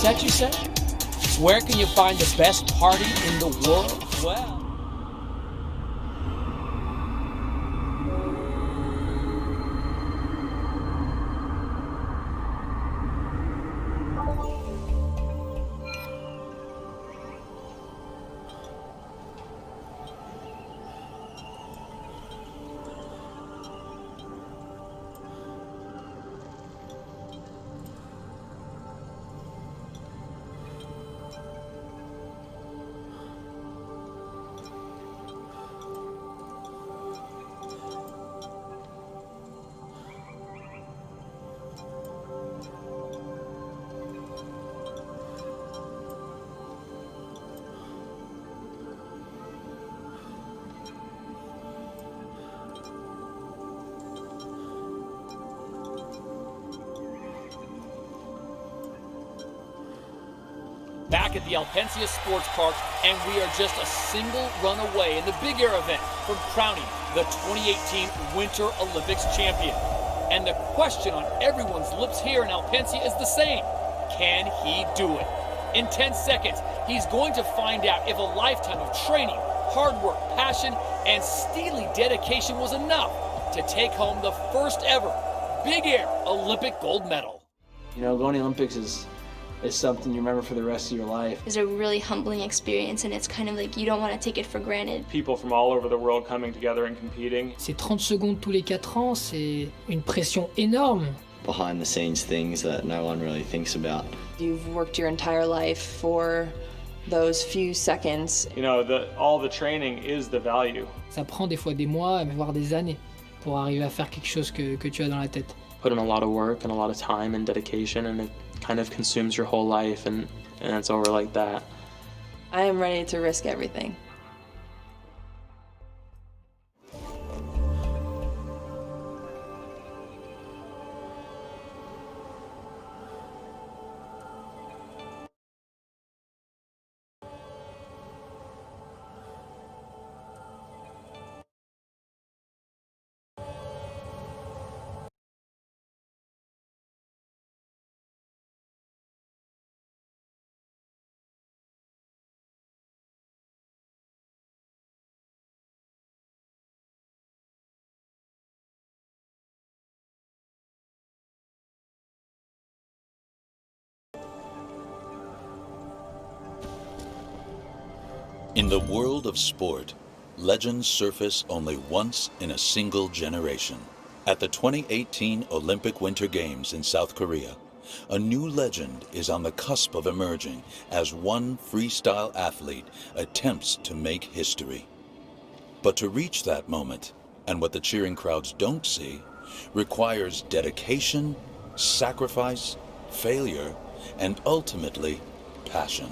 set, you say? Where can you find the best party in the world? Well... Back at the Alpensia Sports Park, and we are just a single run away in the Big Air event from crowning the 2018 Winter Olympics champion. And the question on everyone's lips here in Alpensia is the same. Can he do it? In 10 seconds, he's going to find out if a lifetime of training, hard work, passion, and steely dedication was enough to take home the first ever Big Air Olympic gold medal. You know, going to the Olympics is something you remember for the rest of your life. It's a really humbling experience, and it's kind of like you don't want to take it for granted. People from all over the world coming together and competing. C'est 30 secondes tous les 4 ans, c'est une pression énorme. Behind the scenes things that no one really thinks about. You've worked your entire life for those few seconds. You know, all the training is the value. Ça prend des fois des mois, voire des années, pour arriver à faire quelque chose que tu as dans la tête. Put in a lot of work and a lot of time and dedication, and it kind of consumes your whole life, and it's over like that. I am ready to risk everything. In the world of sport, legends surface only once in a single generation. At the 2018 Olympic Winter Games in South Korea, a new legend is on the cusp of emerging as one freestyle athlete attempts to make history. But to reach that moment, and what the cheering crowds don't see, requires dedication, sacrifice, failure, and ultimately, passion.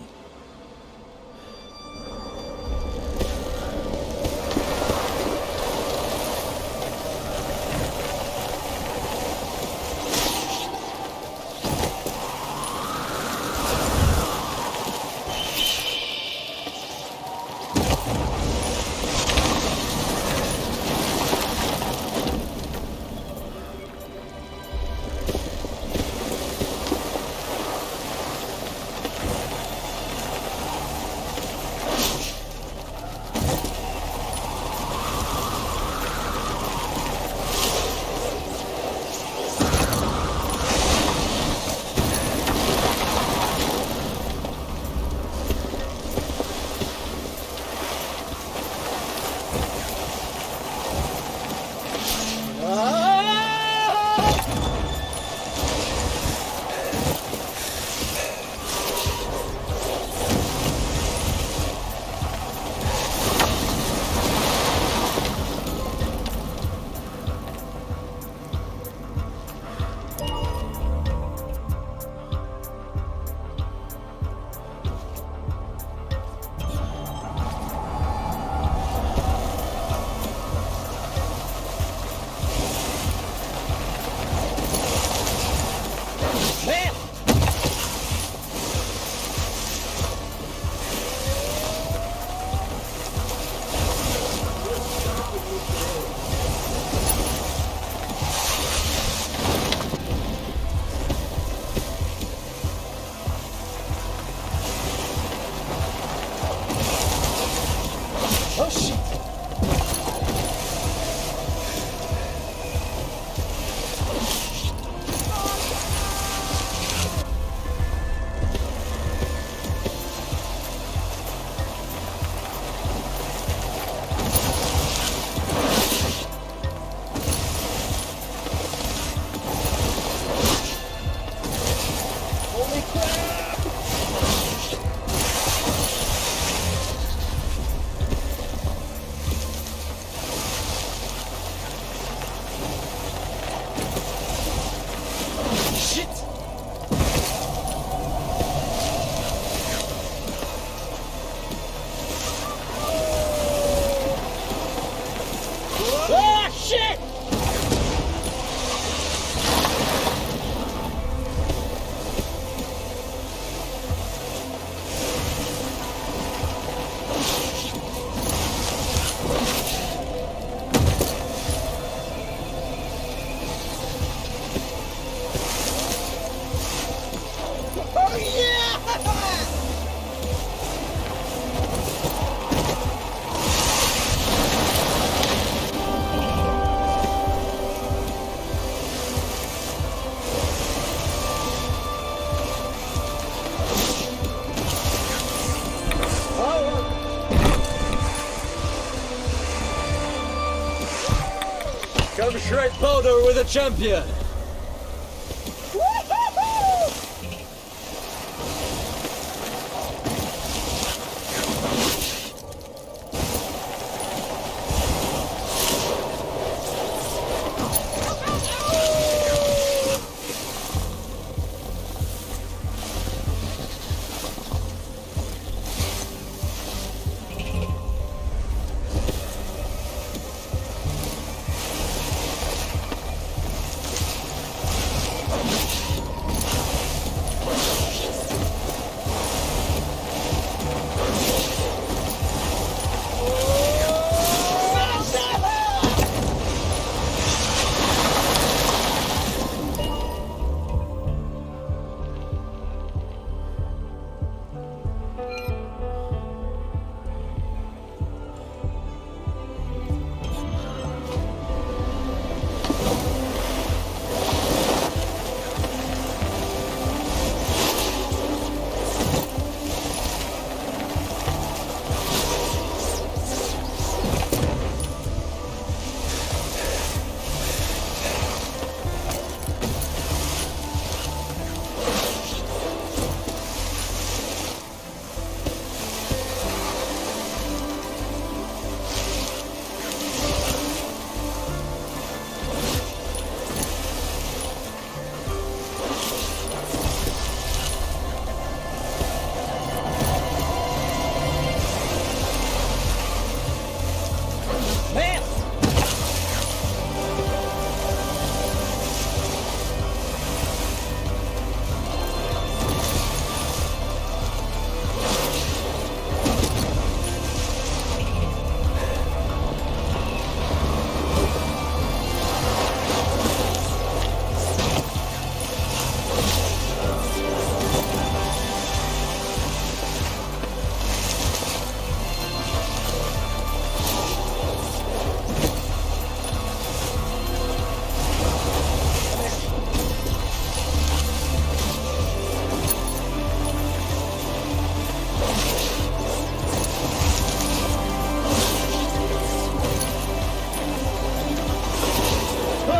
Come straight powder with a champion.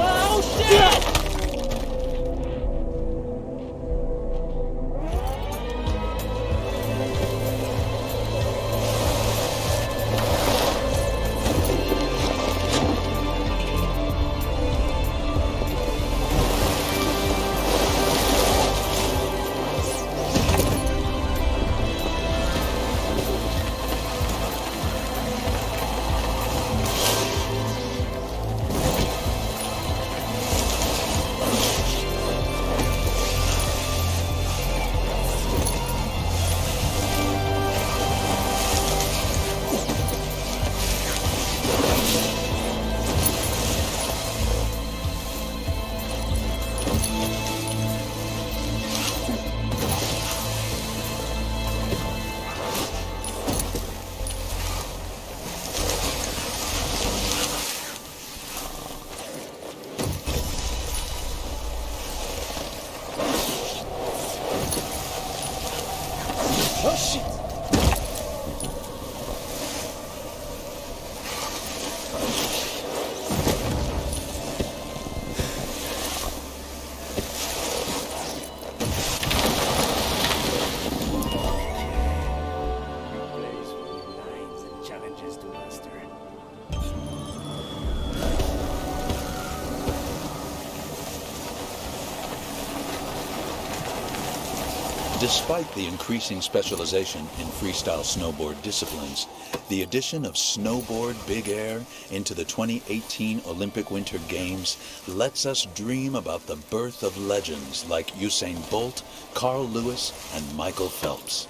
Oh shit! Despite the increasing specialization in freestyle snowboard disciplines, the addition of snowboard big air into the 2018 Olympic Winter Games lets us dream about the birth of legends like Usain Bolt, Carl Lewis, and Michael Phelps.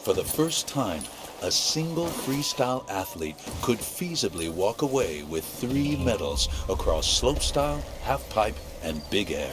For the first time, a single freestyle athlete could feasibly walk away with 3 medals across slopestyle, halfpipe, and big air.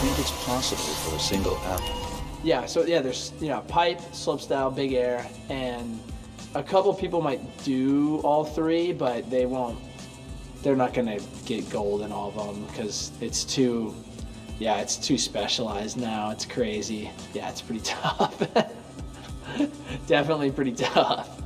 think it's possible for a single athlete? Yeah, so yeah, there's, pipe, slopestyle, big air, and a couple people might do all three, but they're not gonna get gold in all of them because it's too specialized now. It's crazy. Yeah, it's pretty tough. Definitely pretty tough.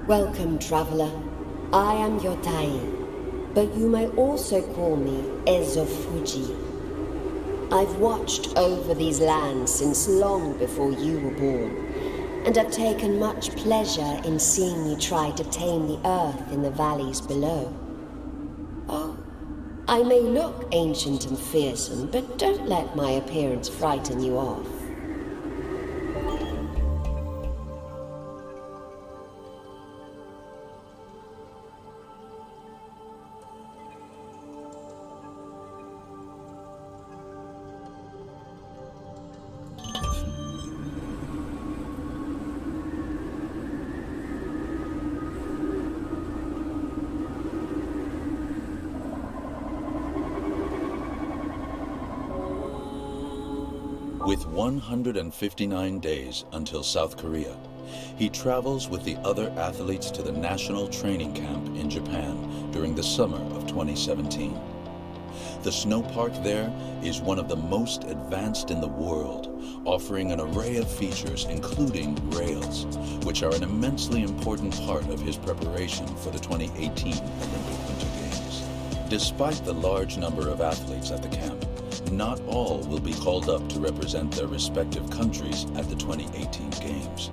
Welcome, traveler. I am Yotai, but you may also call me Ezofuji. I've watched over these lands since long before you were born, and have taken much pleasure in seeing you try to tame the earth in the valleys below. Oh, I may look ancient and fearsome, but don't let my appearance frighten you off. With 159 days until South Korea, he travels with the other athletes to the national training camp in Japan during the summer of 2017. The snow park there is one of the most advanced in the world, offering an array of features including rails, which are an immensely important part of his preparation for the 2018 Olympic Winter Games. Despite the large number of athletes at the camp, not all will be called up to represent their respective countries at the 2018 Games.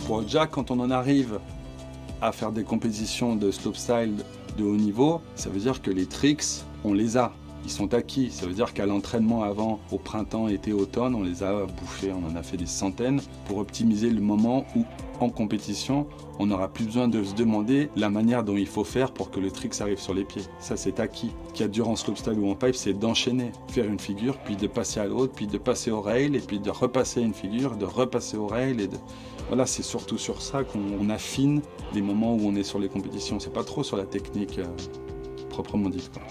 Bon, déjà, quand on en arrive à faire des compétitions de slopestyle de haut niveau, ça veut dire que les tricks, on les a. Ils sont acquis. Ça veut dire qu'à l'entraînement avant, au printemps, été, automne, on les a bouffés. On en a fait des centaines pour optimiser le moment où, en compétition, on n'aura plus besoin de se demander la manière dont il faut faire pour que le trick arrive sur les pieds. Ça, c'est acquis. Ce qu'il y a dur en slopestyle ou en pipe, c'est d'enchaîner. Faire une figure, puis de passer à l'autre, puis de passer au rail, et puis de repasser une figure, de repasser au rail. Et de... Voilà, c'est surtout sur ça qu'on affine les moments où on est sur les compétitions. C'est pas trop sur la technique proprement dite, quoi.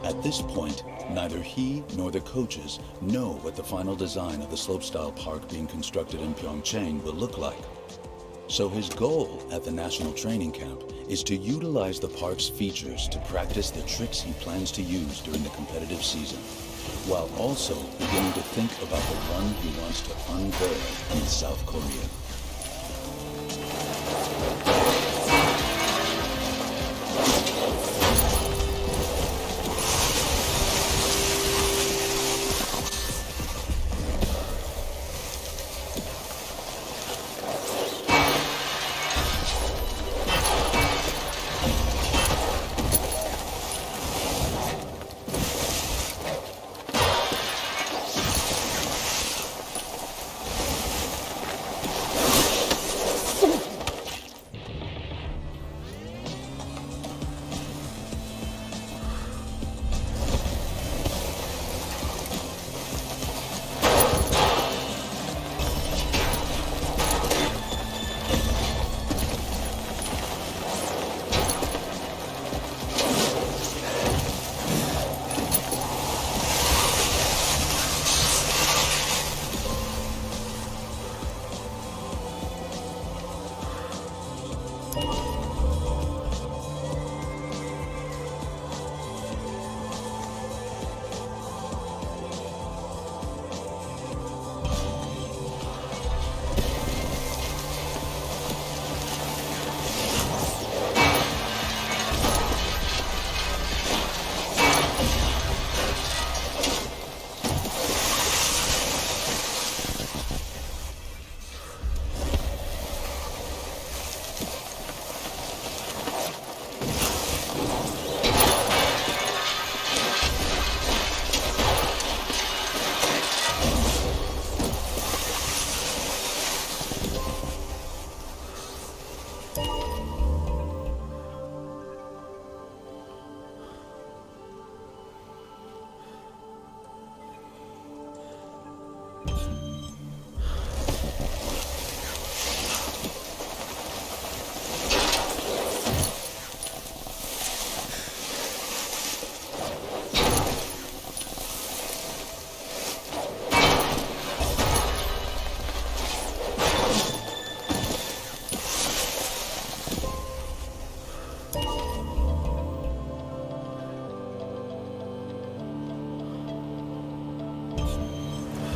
At this point, neither he nor the coaches know what the final design of the slopestyle park being constructed in Pyeongchang will look like. So his goal at the National Training Camp is to utilize the park's features to practice the tricks he plans to use during the competitive season, while also beginning to think about the one he wants to unveil in South Korea.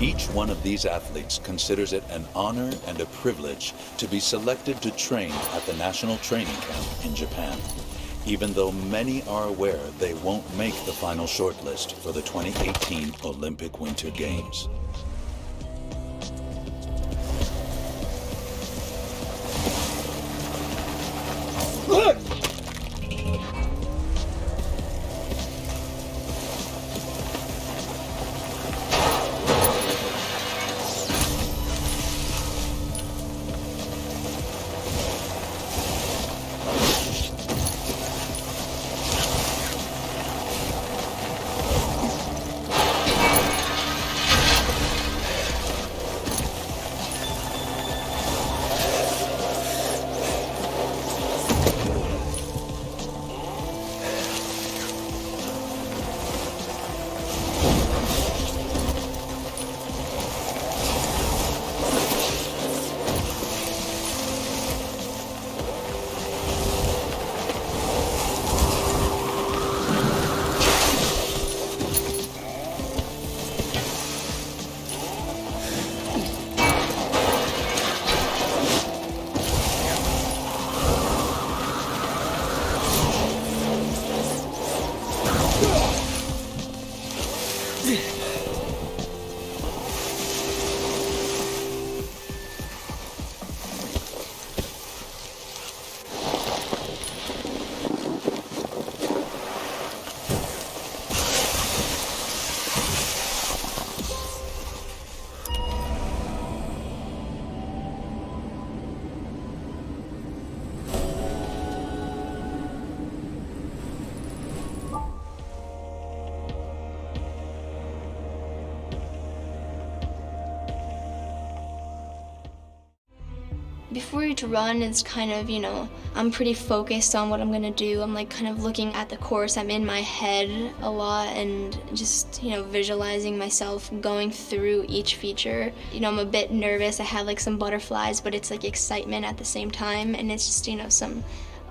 Each one of these athletes considers it an honor and a privilege to be selected to train at the National Training Camp in Japan, even though many are aware they won't make the final shortlist for the 2018 Olympic Winter Games. Before each run, it's kind of, I'm pretty focused on what I'm gonna do. I'm like kind of looking at the course. I'm in my head a lot and just, visualizing myself going through each feature. I'm a bit nervous. I have like some butterflies, but it's like excitement at the same time. And it's just, some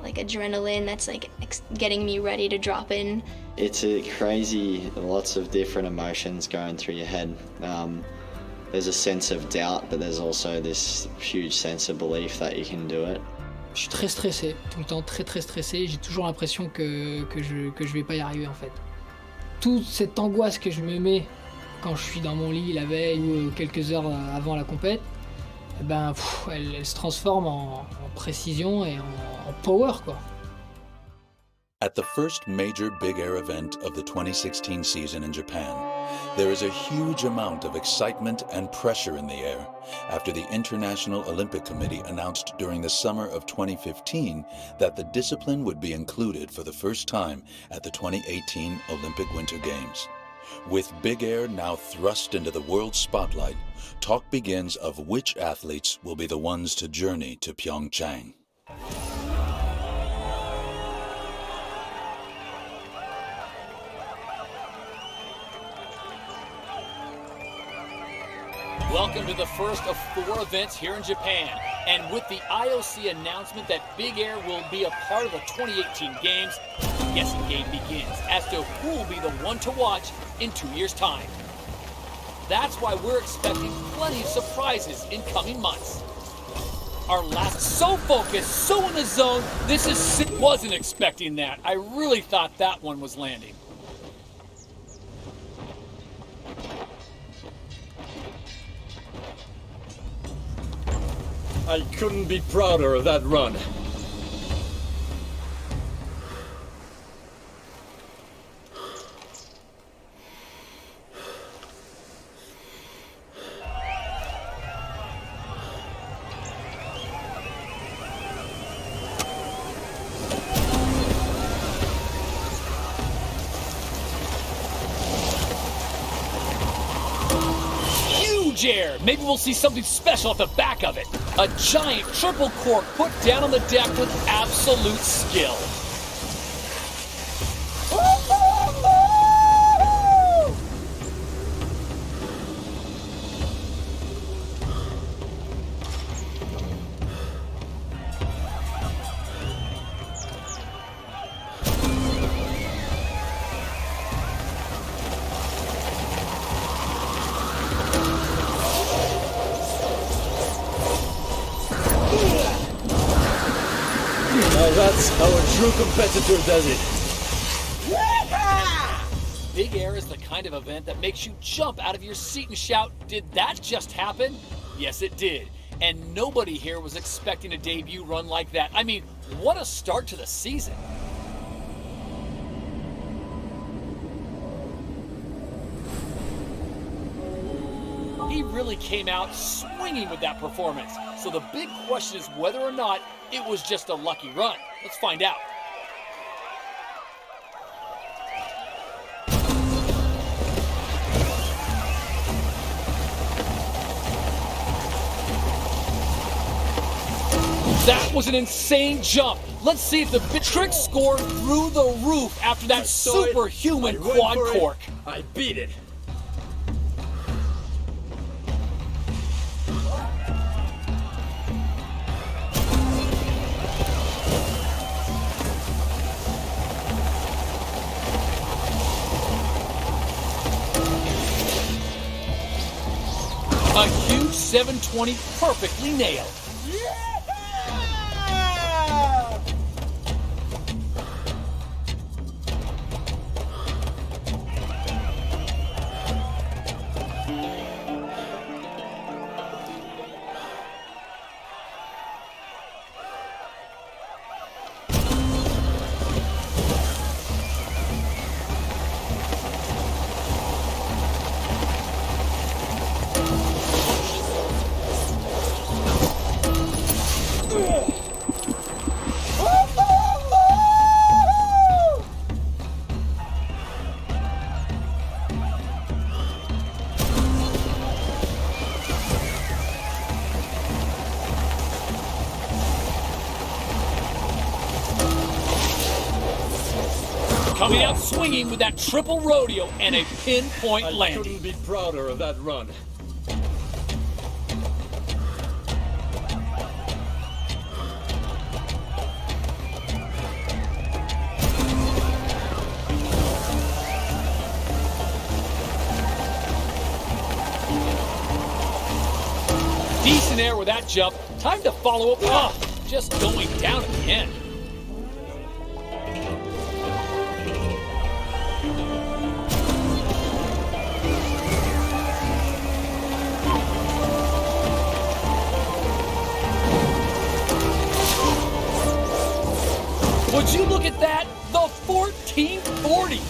like adrenaline that's like getting me ready to drop in. It's a crazy, lots of different emotions going through your head. There's a sense of doubt, but there's also this huge sense of belief that you can do it. Je suis très stressé, tout le temps très stressé. J'ai toujours l'impression que je vais pas y arriver en fait. Toute cette angoisse que je me mets quand je suis dans mon lit la veille ou quelques heures avant la compète, elle se transforme en précision et en power quoi. At the first major big air event of the 2016 season in Japan, there is a huge amount of excitement and pressure in the air after the International Olympic Committee announced during the summer of 2015 that the discipline would be included for the first time at the 2018 Olympic Winter Games. With big air now thrust into the world spotlight, talk begins of which athletes will be the ones to journey to Pyeongchang. Welcome to the first of 4 events here in Japan, and with the IOC announcement that Big Air will be a part of the 2018 Games, the guessing game begins as to who will be the one to watch in 2 years' time. That's why we're expecting plenty of surprises in coming months. Our last, so focused, so in the zone, wasn't expecting that. I really thought that one was landing. I couldn't be prouder of that run. Air. Maybe we'll see something special at the back of it. A giant triple cork put down on the deck with absolute skill. That's how a true competitor does it. Big air is the kind of event that makes you jump out of your seat and shout, "Did that just happen?" Yes, it did. And nobody here was expecting a debut run like that. I mean, what a start to the season. He really came out swinging with that performance. So the big question is whether or not it was just a lucky run. Let's find out. That was an insane jump. Let's see if the trick scored through the roof after that superhuman quad cork. I beat it. A huge 720 perfectly nailed. Coming out swinging with that triple rodeo and a pinpoint landing. I couldn't be prouder of that run. Decent air with that jump. Time to follow up. Oh, just going down at the end. Would you look at that? The 1440.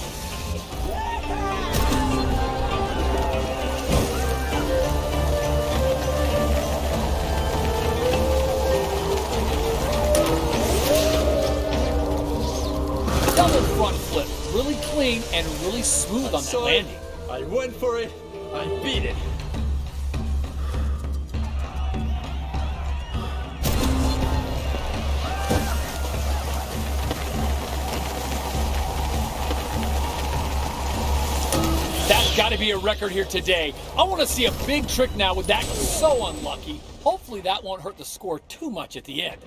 Double front flip, really clean and really smooth on that landing. I went for it. I beat it. That's got to be a record here today. I want to see a big trick now with that so unlucky. Hopefully that won't hurt the score too much at the end.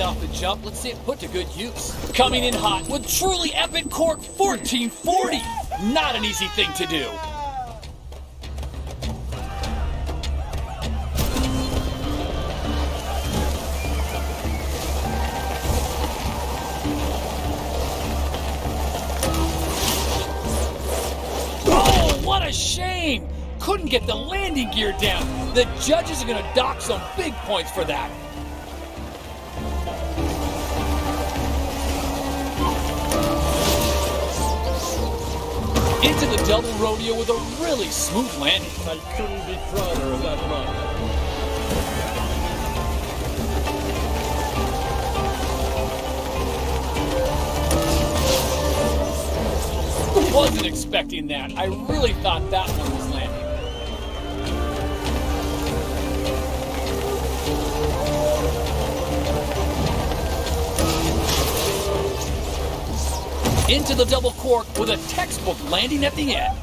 Off the jump, let's see it put to good use. Coming in hot with truly epic cork 1440. Not an easy thing to do. Oh, what a shame! Couldn't get the landing gear down. The judges are going to dock some big points for that. Into the double rodeo with a really smooth landing. I couldn't be prouder of that run. Wasn't expecting that. I really thought that one was landing. Into the double cork with a textbook landing at the end.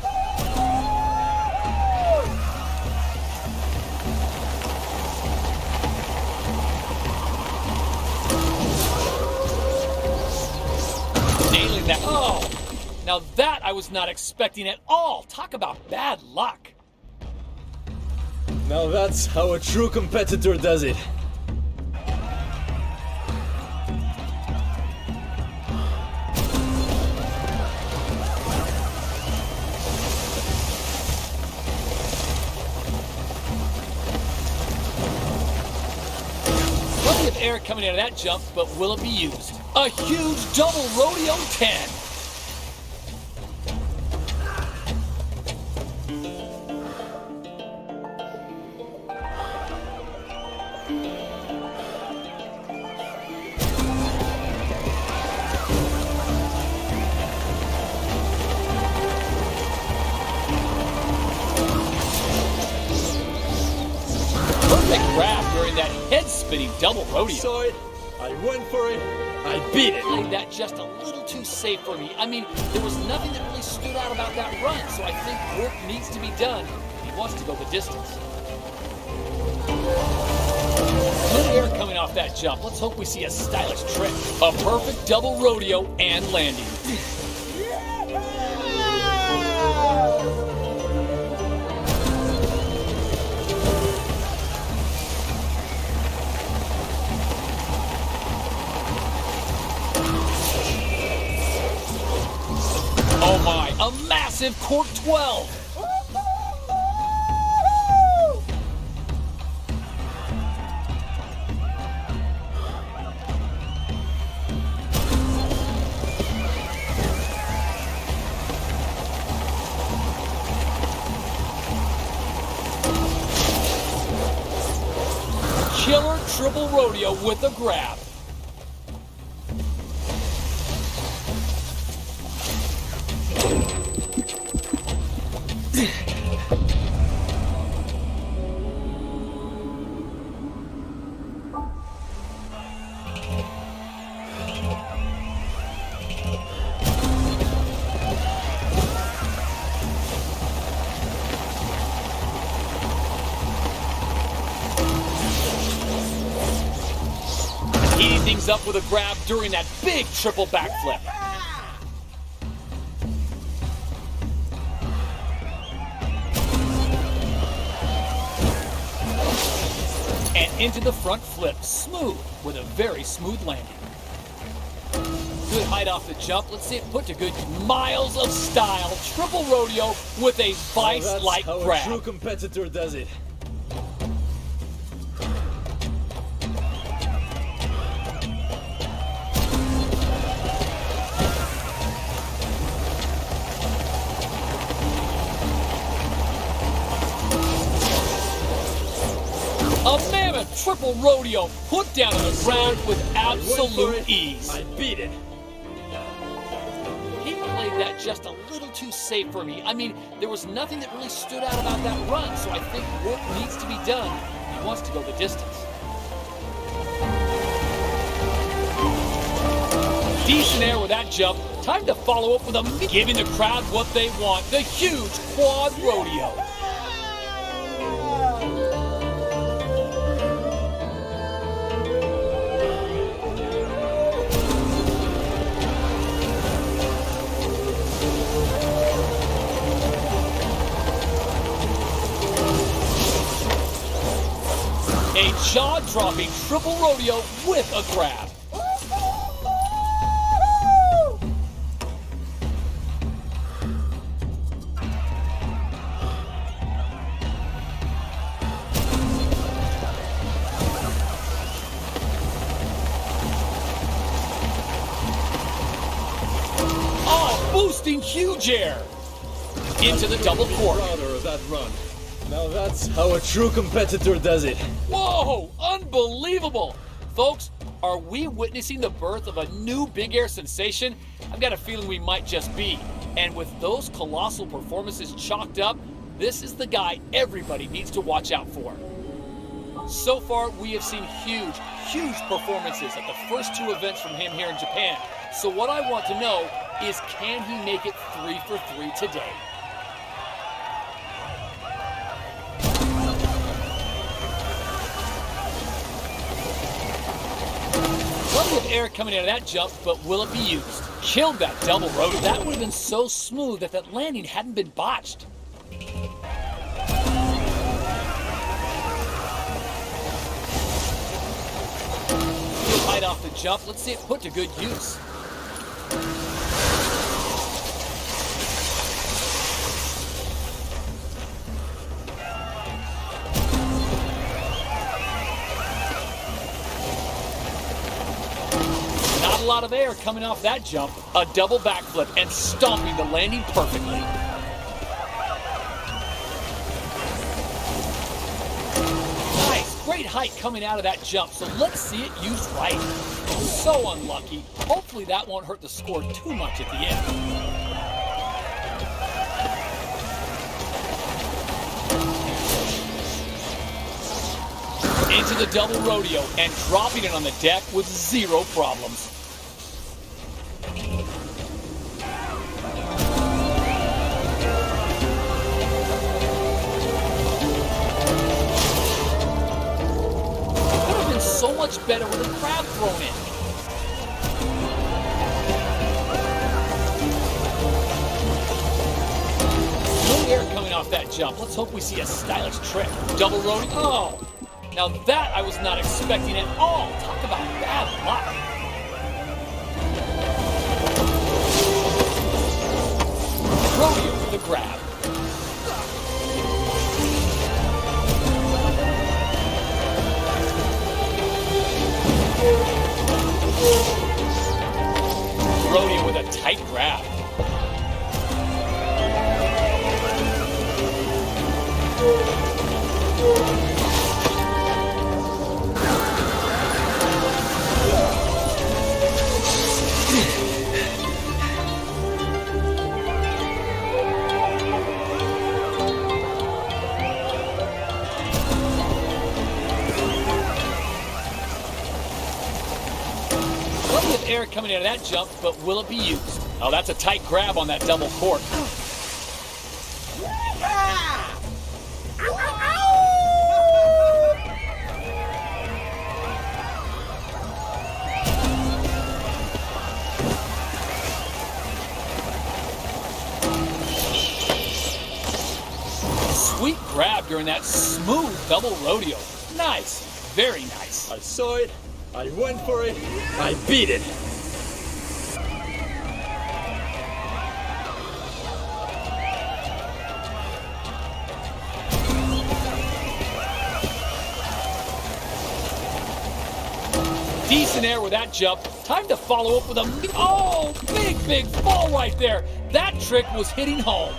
Now that I was not expecting at all. Talk about bad luck. Now that's how a true competitor does it. Plenty of air coming out of that jump, but will it be used? A huge double rodeo 10. Perfect grab during that head-spinning double rodeo. Saw it, I went for it, I beat it. Played that just a little too safe for me. I mean, there was nothing that really stood out about that run, so I think work needs to be done. He wants to go the distance. Good air coming off that jump. Let's hope we see a stylish trick. A perfect double rodeo and landing. Oh my, a massive cork 12. Killer triple rodeo with a grab. Heating things up with a grab during that big triple backflip. And into the front flip, smooth with a very smooth landing. Good height off the jump. Let's see it put to good. Miles of style. Triple rodeo with a vice-like That's how grab. a true competitor does it. A mammoth triple rodeo put down on the ground with absolute ease. I beat it. He played that just a little too safe for me. I mean, there was nothing that really stood out about that run, so I think work needs to be done. He wants to go the distance. Decent air with that jump. Time to follow up with giving the crowd what they want. The huge quad rodeo. A jaw-dropping triple rodeo with a grab. Oh, boosting huge air. Into the double cork. Prouder of that run. Now that's how a true competitor does it. Whoa, unbelievable. Folks, are we witnessing the birth of a new big air sensation? I've got a feeling we might just be. And with those colossal performances chalked up, this is the guy everybody needs to watch out for. So far, we have seen huge performances at the first two events from him here in Japan. So what I want to know is, can he make it 3 for 3 today? Plenty of air coming out of that jump, but will it be used? Killed that double rodeo. That would have been so smooth if that landing hadn't been botched. Right off the jump. Let's see it put to good use. Not a lot of air coming off that jump. A double backflip and stomping the landing perfectly. Great height coming out of that jump, so let's see it used right. So unlucky. Hopefully that won't hurt the score too much at the end. Into the double rodeo and dropping it on the deck with zero problems. So much better with a crab thrown in. No air coming off that jump. Let's hope we see a stylish trick. Double rodeo. Oh, now that I was not expecting at all. Talk about bad luck. Rodeo with a grab. Rodeo with a tight grab. Air coming out of that jump, but will it be used? Oh, that's a tight grab on that double cork. Sweet grab during that smooth double rodeo. Nice, very nice. I saw it, I went for it, I beat it. Decent air with that jump. Time to follow up with a big fall right there. That trick was hitting home.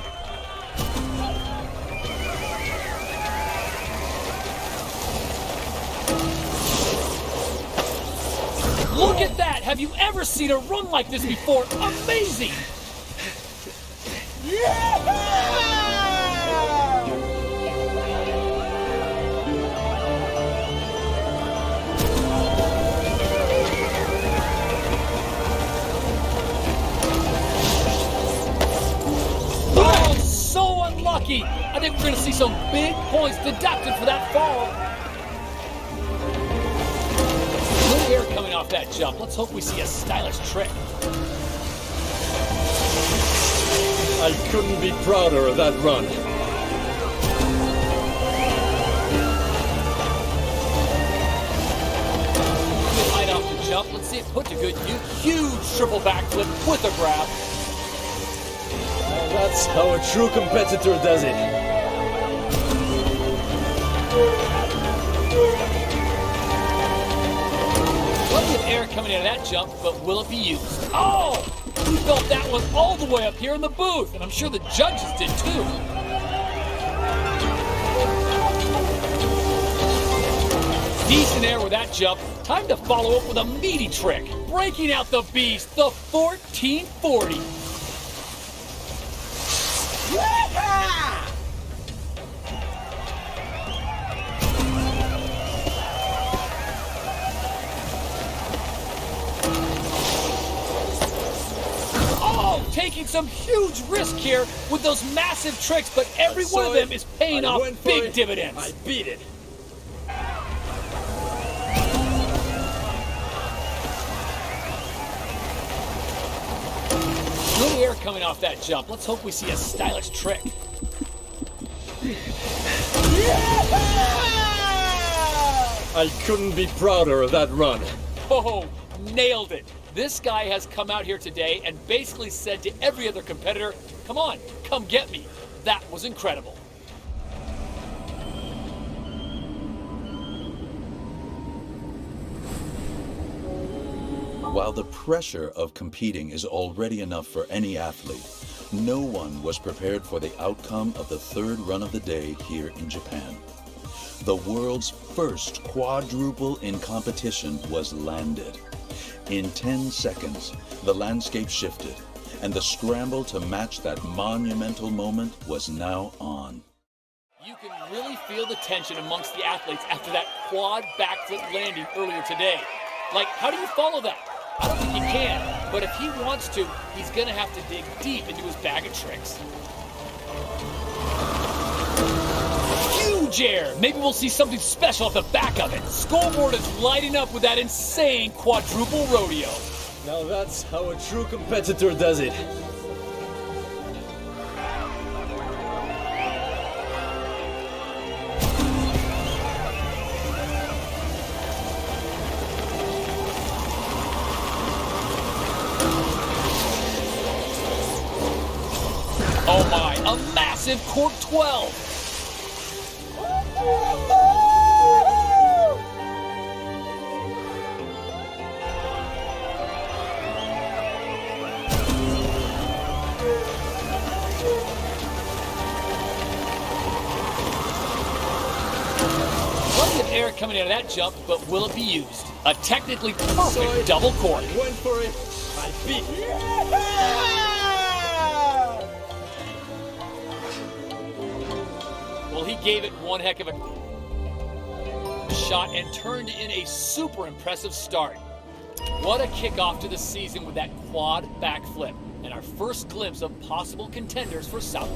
Look at that! Have you ever seen a run like this before? Amazing! Oh, so unlucky! I think we're going to see some big points deducted for that fall. Air coming off that jump. Let's hope we see a stylish trick. I couldn't be prouder of that run. Good height off the jump. Let's see it put to good use. Huge triple backflip with a grab. And that's how a true competitor does it. Plenty of air coming out of that jump, but will it be used? Oh! We felt that one all the way up here in the booth, and I'm sure the judges did too. Decent air with that jump. Time to follow up with a meaty trick. Breaking out the beast, the 1440. Taking some huge risk here with those massive tricks, but every one of them is paying off big dividends. I beat it. Good air coming off that jump. Let's hope we see a stylish trick. I couldn't be prouder of that run. Oh, nailed it. This guy has come out here today and basically said to every other competitor, come on, come get me. That was incredible. While the pressure of competing is already enough for any athlete, no one was prepared for the outcome of the third run of the day here in Japan. The world's first quadruple in competition was landed. In 10 seconds, the landscape shifted, and the scramble to match that monumental moment was now on. You can really feel the tension amongst the athletes after that quad backflip landing earlier today. Like, how do you follow that? I don't think he can, but if he wants to, he's gonna have to dig deep into his bag of tricks. Huge air! Maybe we'll see something special at the back of it. Scoreboard is lighting up with that insane quadruple rodeo. Now that's how a true competitor does it. Oh my, a massive cork 12! Plenty of air coming out of that jump, but will it be used? A technically perfect double cork. Went for it. I beat it. Well, he gave it one heck of a shot and turned in a super impressive start. What a kickoff to the season with that quad backflip and our first glimpse of possible contenders for South.